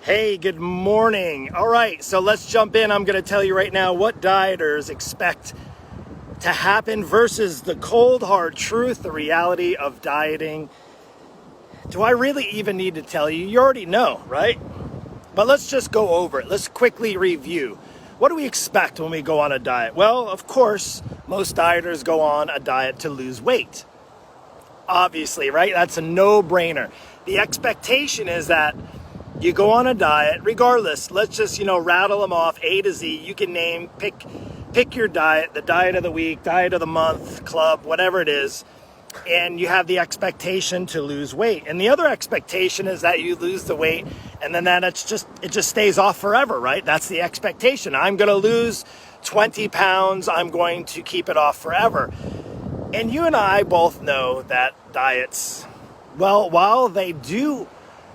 Hey, good morning. All right, so let's jump in. I'm going to tell you right now what dieters expect to happen versus the cold, hard truth, the reality of dieting. Do I really even need to tell you? You already know, right? But let's just go over it. Let's quickly review. What do we expect when we go on a diet? Well, of course, most dieters go on a diet to lose weight. Obviously, right? That's a no-brainer. The expectation is that you go on a diet, regardless, let's just, rattle them off A to Z. You can pick your diet, the diet of the week, diet of the month, club, whatever it is. And you have the expectation to lose weight. And the other expectation is that you lose the weight and then it just stays off forever, right? That's the expectation. I'm going to lose 20 pounds. I'm going to keep it off forever. And you and I both know that diets, well, while they do,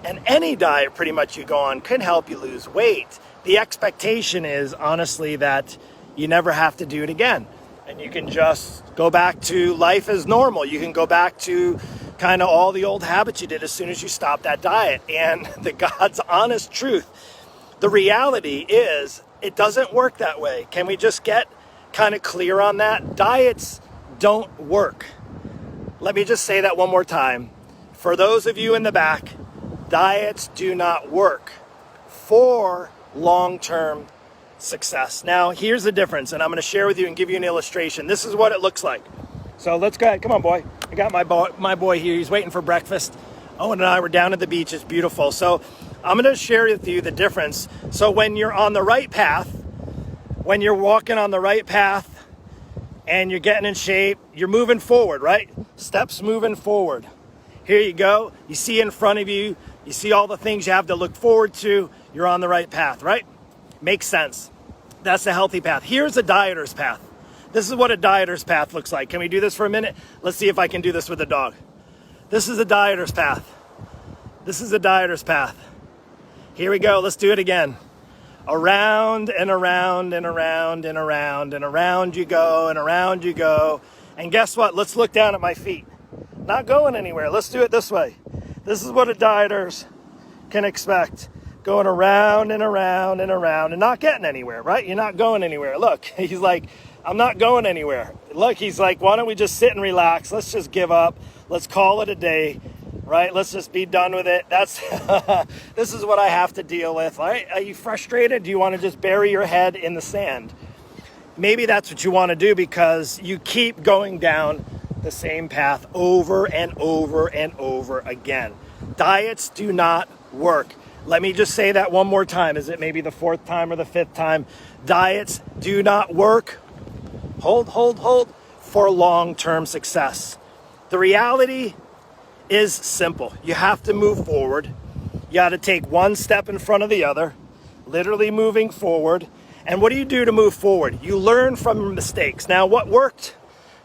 and any diet pretty much you go on can help you lose weight, the expectation is honestly that you never have to do it again. And you can just go back to life as normal. You can go back to kind of all the old habits you did as soon as you stop that diet. And the God's honest truth, the reality is it doesn't work that way. Can we just get kind of clear on that? Diets don't work. Let me just say that one more time. For those of you in the back, diets do not work for long-term success. Now, here's the difference, and I'm going to share with you and give you an illustration. This is what it looks like. So let's go ahead. Come on, boy. I got my boy here. He's waiting for breakfast. Owen and I were down at the beach. It's beautiful. So I'm going to share with you the difference. So when you're on the right path, when you're walking on the right path and you're getting in shape, you're moving forward, right? Steps moving forward. Here you go. You see in front of you. You see all the things you have to look forward to. You're on the right path, right? Makes sense. That's a healthy path. Here's a dieter's path. This is what a dieter's path looks like. Can we do this for a minute? Let's see if I can do this with a dog. This is a dieter's path. This is a dieter's path. Here we go. Let's do it again. Around and around and around and around and around you go and around you go. And guess what? Let's look down at my feet. Not going anywhere. Let's do it this way. This is what a dieters can expect. Going around and around and around and not getting anywhere, right? You're not going anywhere. Look, he's like, I'm not going anywhere. Look, he's like, why don't we just sit and relax? Let's just give up. Let's call it a day, right? Let's just be done with it. That's this is what I have to deal with, right? Are you frustrated? Do you want to just bury your head in the sand? Maybe that's what you want to do because you keep going down the same path over and over and over again. Diets do not work. Let me just say that one more time. Is it maybe the fourth time or the fifth time? Diets do not work. Hold. For long-term success. The reality is simple. You have to move forward. You got to take one step in front of the other, literally moving forward. And what do you do to move forward? You learn from mistakes. Now, what worked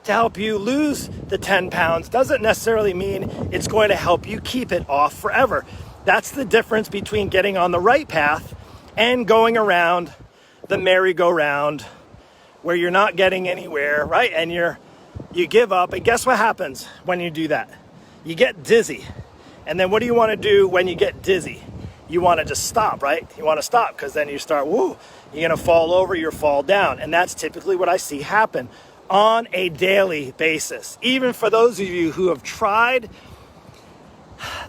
to help you lose the 10 pounds doesn't necessarily mean it's going to help you keep it off forever. That's the difference between getting on the right path and going around the merry-go-round where you're not getting anywhere, right? And you give up. And guess what happens when you do that? You get dizzy. And then what do you want to do when you get dizzy? You want to just stop, right? You want to stop because then you start, you're going to fall over, you fall down. And that's typically what I see happen on a daily basis. Even for those of you who have tried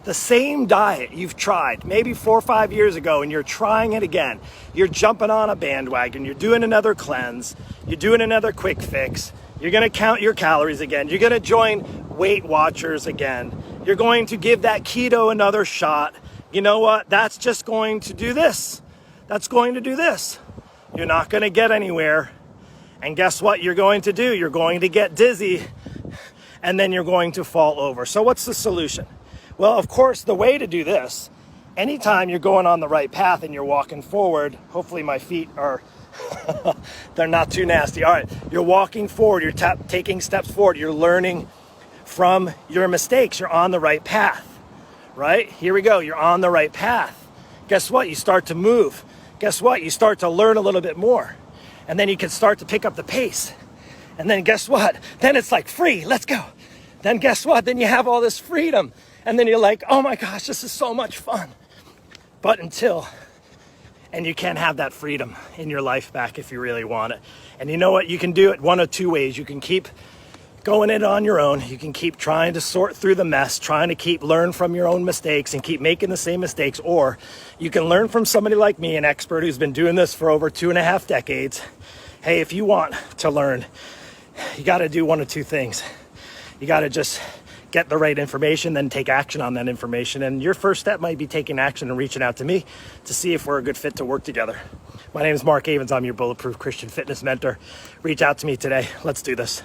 the same diet you've tried maybe 4 or 5 years ago and you're trying it again, you're jumping on a bandwagon, you're doing another cleanse, you're doing another quick fix, you're going to count your calories again, you're going to join Weight Watchers again, you're going to give that keto another shot. You know what? That's just going to do this. That's going to do this. You're not going to get anywhere. And guess what you're going to do? You're going to get dizzy and then you're going to fall over. So what's the solution? Well, of course, the way to do this, anytime you're going on the right path and you're walking forward, hopefully my feet are, they're not too nasty. All right, you're walking forward, you're taking steps forward, you're learning from your mistakes, you're on the right path, right? Here we go, you're on the right path. Guess what? You start to move. Guess what? You start to learn a little bit more. And then you can start to pick up the pace. And then guess what? Then it's like free, let's go. Then guess what? Then you have all this freedom. And then you're like, oh my gosh, this is so much fun. But until And you can have that freedom in your life back if you really want it. And you know what? You can do it one of two ways. You can keep going it on your own. You can keep trying to sort through the mess, trying to keep learn from your own mistakes and keep making the same mistakes. Or you can learn from somebody like me, an expert who's been doing this for over 2.5 decades. Hey, if you want to learn, you got to do one of two things. You got to just get the right information, then take action on that information. And your first step might be taking action and reaching out to me to see if we're a good fit to work together. My name is Mark Avens. I'm your Bulletproof Christian Fitness Mentor. Reach out to me today. Let's do this.